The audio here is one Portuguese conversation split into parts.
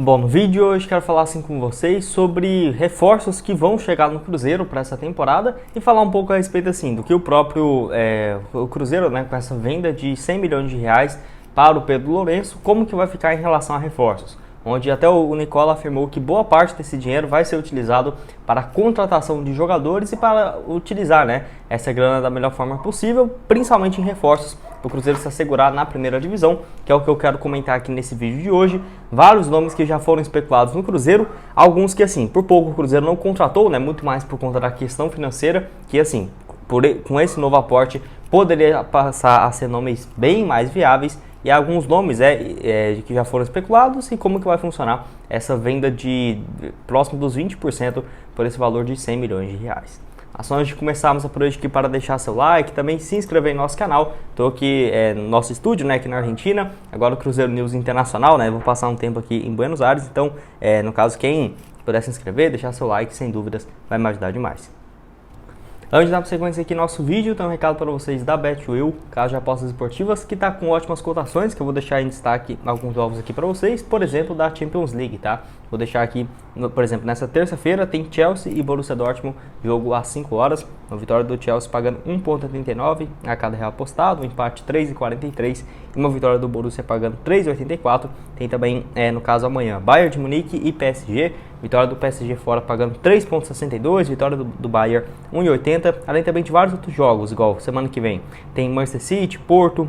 Bom, no vídeo de hoje quero falar assim com vocês sobre reforços que vão chegar no Cruzeiro para essa temporada e falar um pouco a respeito assim do que o próprio o Cruzeiro, né, com essa venda de 100 milhões de reais para o Pedro Lourenço, como que vai ficar em relação a reforços. Onde até o Nicola afirmou que boa parte desse dinheiro vai ser utilizado para a contratação de jogadores e para utilizar, né, essa grana da melhor forma possível, principalmente em reforços, para o Cruzeiro se assegurar na primeira divisão, que é o que eu quero comentar aqui nesse vídeo de hoje. Vários nomes que já foram especulados no Cruzeiro, alguns que assim, por pouco o Cruzeiro não contratou, né, muito mais por conta da questão financeira, que assim, com esse novo aporte, poderia passar a ser nomes bem mais viáveis. E alguns nomes que já foram especulados e como que vai funcionar essa venda de próximo dos 20% por esse valor de 100 milhões de reais. Mas antes de começarmos a por hoje aqui, para deixar seu like, também se inscrever no nosso canal. Estou aqui no nosso estúdio, né, aqui na Argentina, agora o Cruzeiro News Internacional, né, vou passar um tempo aqui em Buenos Aires, então no caso quem puder se inscrever, deixar seu like, sem dúvidas vai me ajudar demais. Antes de dar sequência aqui no nosso vídeo, tem um recado para vocês da Betwil, casa de apostas esportivas, que está com ótimas cotações, que eu vou deixar em destaque alguns jogos aqui para vocês, por exemplo, da Champions League, tá? Vou deixar aqui, por exemplo, nessa terça-feira tem Chelsea e Borussia Dortmund, jogo às 5 horas, uma vitória do Chelsea pagando 1,89 a cada real apostado, um empate 3,43 e uma vitória do Borussia pagando 3,84. Tem também, no caso amanhã, Bayern de Munique e PSG, vitória do PSG fora pagando 3,62, vitória do Bayern 1,80, além também de vários outros jogos, igual semana que vem tem Manchester City, Porto,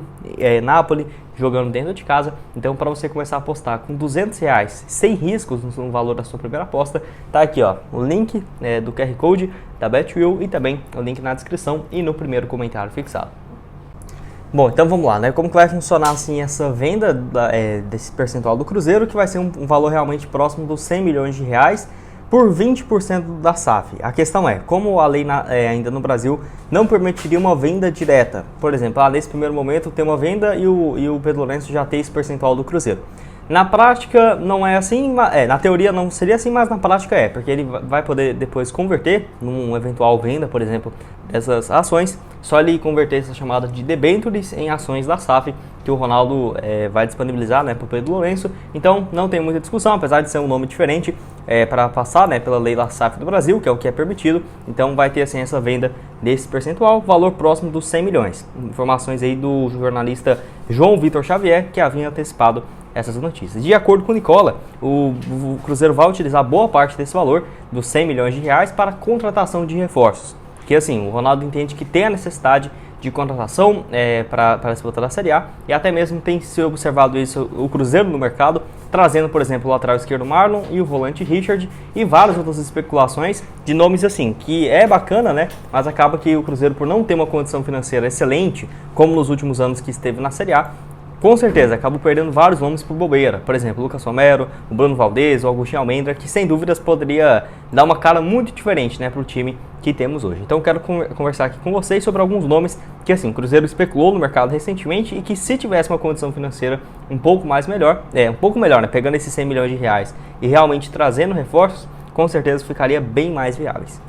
Napoli, jogando dentro de casa. Então, para você começar a apostar com R$200, sem riscos no valor da sua primeira aposta, tá aqui ó, o link do QR Code da Betwil e também o link na descrição e no primeiro comentário fixado. Bom, então vamos lá, né? Como que vai funcionar assim essa venda desse percentual do Cruzeiro, que vai ser um valor realmente próximo dos 100 milhões de reais por 20% da SAF. A questão é, como a lei ainda no Brasil não permitiria uma venda direta, por exemplo, nesse primeiro momento tem uma venda e o Pedro Lourenço já tem esse percentual do Cruzeiro. Na prática não é assim, na teoria não seria assim, mas na prática porque ele vai poder depois converter numa eventual venda, por exemplo, dessas ações, só ele converter essa chamada de debêntures em ações da SAF, que o Ronaldo vai disponibilizar, né, para o Pedro Lourenço. Então não tem muita discussão, apesar de ser um nome diferente para passar, né, pela lei da SAF do Brasil, que é o que é permitido. Então vai ter assim essa venda desse percentual, valor próximo dos 100 milhões. Informações aí do jornalista João Vitor Xavier, que havia antecipado essas notícias. De acordo com o Nicola, o Cruzeiro vai utilizar boa parte desse valor, dos 100 milhões de reais, para contratação de reforços. Que assim, o Ronaldo entende que tem a necessidade de contratação para a disputa da Série A, e até mesmo tem se observado isso o Cruzeiro no mercado, trazendo, por exemplo, o lateral esquerdo Marlon e o volante Richard, e várias outras especulações de nomes assim, que é bacana, né? Mas acaba que o Cruzeiro, por não ter uma condição financeira excelente, como nos últimos anos que esteve na Série A, com certeza, acabou perdendo vários nomes por bobeira. Por exemplo, Lucas Romero, o Bruno Valdez, o Agostinho Almendra, que sem dúvidas poderia dar uma cara muito diferente, né, para o time que temos hoje. Então quero conversar aqui com vocês sobre alguns nomes que assim, o Cruzeiro especulou no mercado recentemente e que, se tivesse uma condição financeira um pouco melhor, né, pegando esses 100 milhões de reais e realmente trazendo reforços, com certeza ficaria bem mais viáveis.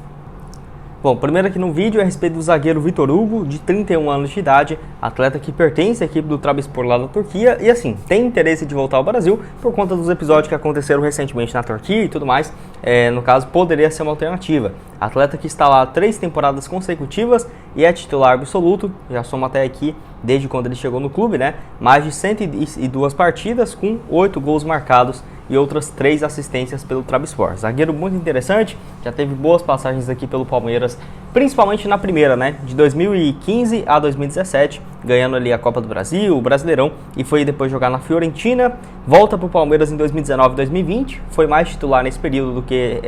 Bom, primeiro aqui no vídeo é a respeito do zagueiro Vitor Hugo, de 31 anos de idade, atleta que pertence à equipe do Trabzonspor lá da Turquia e assim, tem interesse de voltar ao Brasil por conta dos episódios que aconteceram recentemente na Turquia e tudo mais, no caso poderia ser uma alternativa. Atleta que está lá 3 temporadas consecutivas e é titular absoluto, já soma até aqui desde quando ele chegou no clube, né? Mais de 102 partidas com 8 gols marcados e outras 3 assistências pelo Trabzonspor. Zagueiro muito interessante, já teve boas passagens aqui pelo Palmeiras, principalmente na primeira, né, de 2015 a 2017, ganhando ali a Copa do Brasil, o Brasileirão, e foi depois jogar na Fiorentina, volta para o Palmeiras em 2019 e 2020, foi mais titular nesse período do que...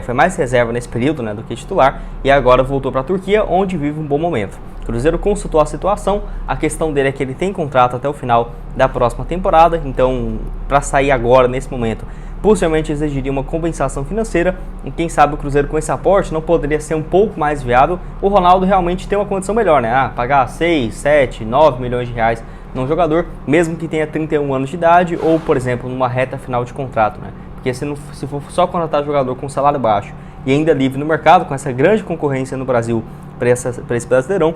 foi mais reserva nesse período, né, do que titular, e agora voltou para a Turquia, onde vive um bom momento. O Cruzeiro consultou a situação, a questão dele é que ele tem contrato até o final da próxima temporada, então para sair agora, nesse momento, possivelmente exigiria uma compensação financeira, e quem sabe o Cruzeiro com esse aporte não poderia ser um pouco mais viável, o Ronaldo realmente tem uma condição melhor, né, pagar 6, 7, 9 milhões de reais num jogador, mesmo que tenha 31 anos de idade, ou por exemplo, numa reta final de contrato, né, porque se for só contratar jogador com salário baixo e ainda livre no mercado, com essa grande concorrência no Brasil para esse Brasileirão,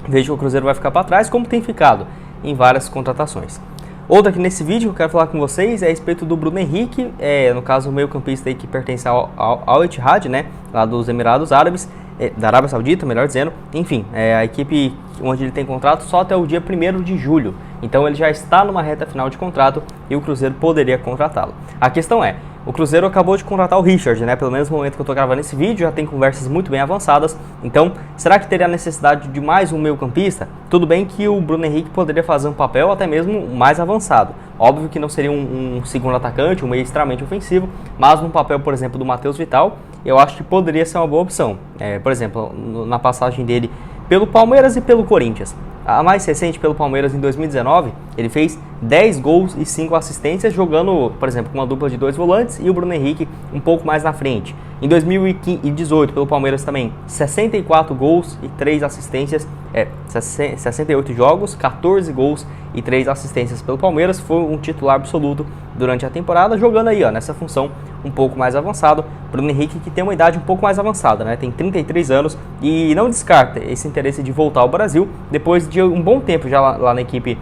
vejo que o Cruzeiro vai ficar para trás, como tem ficado em várias contratações. Outra aqui nesse vídeo que eu quero falar com vocês é a respeito do Bruno Henrique, no caso o meio-campista aí que pertence ao Etihad, né, lá dos Emirados Árabes, da Arábia Saudita, melhor dizendo. Enfim, a equipe onde ele tem contrato só até o dia 1º de julho. Então ele já está numa reta final de contrato e o Cruzeiro poderia contratá-lo. A questão é, o Cruzeiro acabou de contratar o Richard, né? Pelo menos no momento que eu estou gravando esse vídeo, já tem conversas muito bem avançadas. Então, será que teria necessidade de mais um meio-campista? Tudo bem que o Bruno Henrique poderia fazer um papel até mesmo mais avançado. Óbvio que não seria um segundo atacante, um meio extremamente ofensivo, mas no papel, por exemplo, do Matheus Vital, eu acho que poderia ser uma boa opção. Por exemplo, na passagem dele pelo Palmeiras e pelo Corinthians. A mais recente, pelo Palmeiras, em 2019, ele fez 10 gols e 5 assistências, jogando, por exemplo, com uma dupla de 2 volantes e o Bruno Henrique um pouco mais na frente. Em 2018, pelo Palmeiras também, 64 gols e 3 assistências, 68 jogos, 14 gols e 3 assistências pelo Palmeiras. Foi um titular absoluto durante a temporada, jogando aí, nessa função um pouco mais avançado. Bruno Henrique, que tem uma idade um pouco mais avançada, né? Tem 33 anos e não descarta esse interesse de voltar ao Brasil depois de um bom tempo já lá na equipe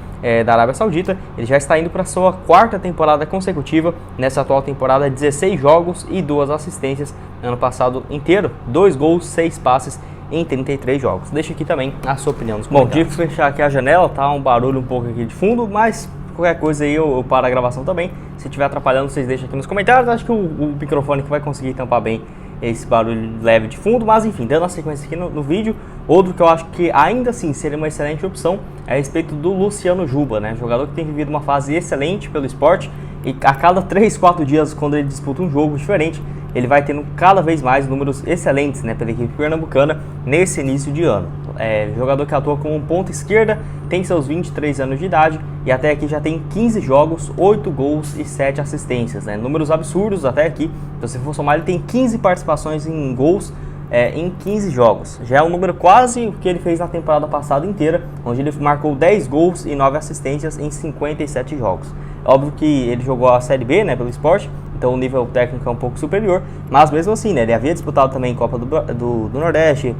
da Arábia Saudita. Ele já está indo para a sua 4ª temporada consecutiva. Nessa atual temporada, 16 jogos e 2 assistências. Ano passado inteiro, 2 gols, 6 passes em 33 jogos. Deixa aqui também a sua opinião nos comentários. Bom, tive que fechar aqui a janela, tá um barulho um pouco aqui de fundo, mas qualquer coisa aí eu paro a gravação também. Se estiver atrapalhando, vocês deixam aqui nos comentários. Acho que o microfone que vai conseguir tampar bem esse barulho leve de fundo, mas enfim, dando a sequência aqui no vídeo, outro que eu acho que ainda assim seria uma excelente opção é a respeito do Luciano Juba, né? Jogador que tem vivido uma fase excelente pelo Sport e a cada 3, 4 dias, quando ele disputa um jogo diferente, ele vai tendo cada vez mais números excelentes, né, pela equipe pernambucana nesse início de ano. Jogador que atua como ponta esquerda, tem seus 23 anos de idade e até aqui já tem 15 jogos, 8 gols e 7 assistências, né? Números absurdos até aqui. Então, se for somar, ele tem 15 participações em gols em 15 jogos. Já é um número quase o que ele fez na temporada passada inteira, onde ele marcou 10 gols e 9 assistências em 57 jogos. Óbvio que ele jogou a Série B, né, pelo Sport, então o nível técnico é um pouco superior, mas mesmo assim, né, ele havia disputado também Copa do Nordeste,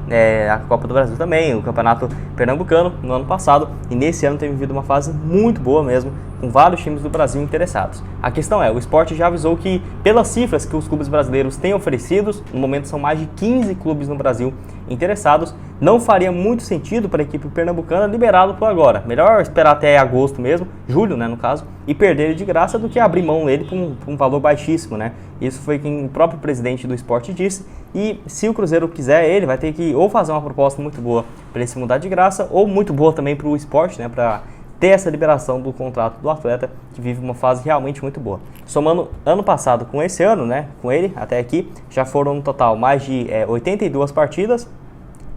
a Copa do Brasil também, o Campeonato Pernambucano no ano passado, e nesse ano tem vivido uma fase muito boa mesmo, com vários times do Brasil interessados. A questão é, o Sport já avisou que, pelas cifras que os clubes brasileiros têm oferecidos, no momento são mais de 15 clubes no Brasil interessados, não faria muito sentido para a equipe pernambucana liberá-lo por agora. Melhor esperar até agosto mesmo, julho, né, no caso, e perder ele de graça do que abrir mão dele por um valor baixíssimo, né? Isso foi quem o próprio presidente do Sport disse. E se o Cruzeiro quiser ele, vai ter que ou fazer uma proposta muito boa para ele se mudar de graça, ou muito boa também para o Sport, né, para ter essa liberação do contrato do atleta, que vive uma fase realmente muito boa. Somando ano passado com esse ano, né, com ele até aqui, já foram no total mais de 82 partidas.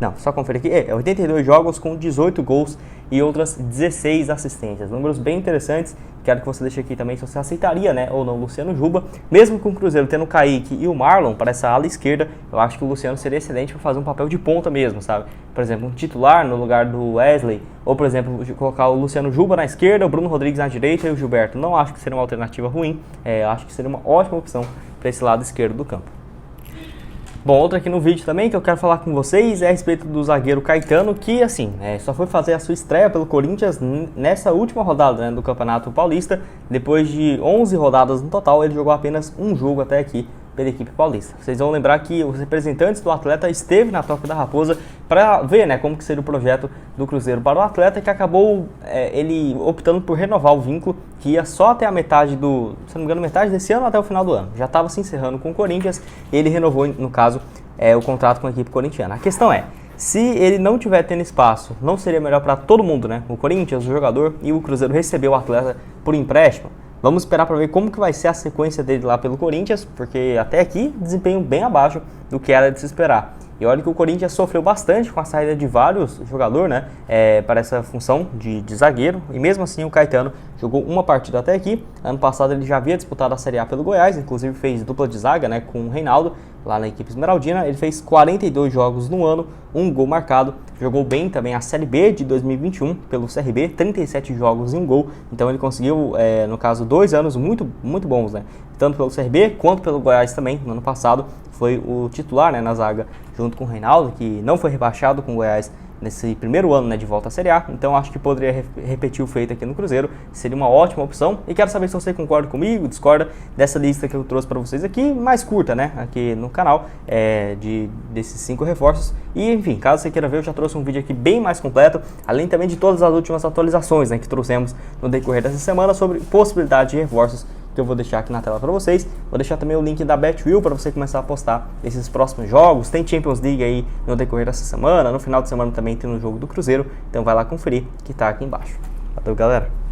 Não, só conferir aqui, 82 jogos com 18 gols e outras 16 assistências. Números bem interessantes. Quero que você deixe aqui também se você aceitaria, né, ou não, o Luciano Juba. Mesmo com o Cruzeiro tendo o Kaique e o Marlon para essa ala esquerda, eu acho que o Luciano seria excelente para fazer um papel de ponta mesmo, sabe? Por exemplo, um titular no lugar do Wesley, ou por exemplo, colocar o Luciano Juba na esquerda, o Bruno Rodrigues na direita e o Gilberto. Não acho que seria uma alternativa ruim, acho que seria uma ótima opção para esse lado esquerdo do campo. Bom, outra aqui no vídeo também que eu quero falar com vocês é a respeito do zagueiro Caetano, que assim, só foi fazer a sua estreia pelo Corinthians nessa última rodada, né, do Campeonato Paulista. Depois de 11 rodadas no total, ele jogou apenas um jogo até aqui pela equipe paulista. Vocês vão lembrar que os representantes do atleta esteve na Toca da Raposa para ver, né, como que seria o projeto do Cruzeiro para o atleta, que acabou ele optando por renovar o vínculo, que ia só até a metade se não me engano, metade desse ano até o final do ano. Já estava se encerrando com o Corinthians e ele renovou, no caso, o contrato com a equipe corintiana. A questão é, se ele não tiver tendo espaço, não seria melhor para todo mundo, né? O Corinthians, o jogador e o Cruzeiro receber o atleta por empréstimo? Vamos esperar para ver como que vai ser a sequência dele lá pelo Corinthians, porque até aqui desempenho bem abaixo do que era de se esperar. E olha que o Corinthians sofreu bastante com a saída de vários jogadores, né, para essa função de zagueiro, e mesmo assim o Caetano jogou uma partida até aqui. Ano passado ele já havia disputado a Série A pelo Goiás, inclusive fez dupla de zaga, né, com o Reinaldo, lá na equipe esmeraldina. Ele fez 42 jogos no ano, um gol marcado, jogou bem também a Série B de 2021 pelo CRB, 37 jogos e um gol, então ele conseguiu, no caso, 2 anos muito, muito bons, né, tanto pelo CRB quanto pelo Goiás também. No ano passado foi o titular, né, na zaga, junto com o Reinaldo, que não foi rebaixado com o Goiás nesse primeiro ano, né, de volta à Série A. Então acho que poderia repetir o feito aqui no Cruzeiro, seria uma ótima opção. E quero saber se você concorda comigo, discorda dessa lista que eu trouxe para vocês aqui, mais curta, né, aqui no canal, desses 5 reforços. E enfim, caso você queira ver, eu já trouxe um vídeo aqui bem mais completo, além também de todas as últimas atualizações, né, que trouxemos no decorrer dessa semana sobre possibilidade de reforços, que eu vou deixar aqui na tela para vocês. Vou deixar também o link da BetWheel para você começar a apostar esses próximos jogos. Tem Champions League aí no decorrer dessa semana, no final de semana também tem um jogo do Cruzeiro, então vai lá conferir que tá aqui embaixo. Valeu, galera!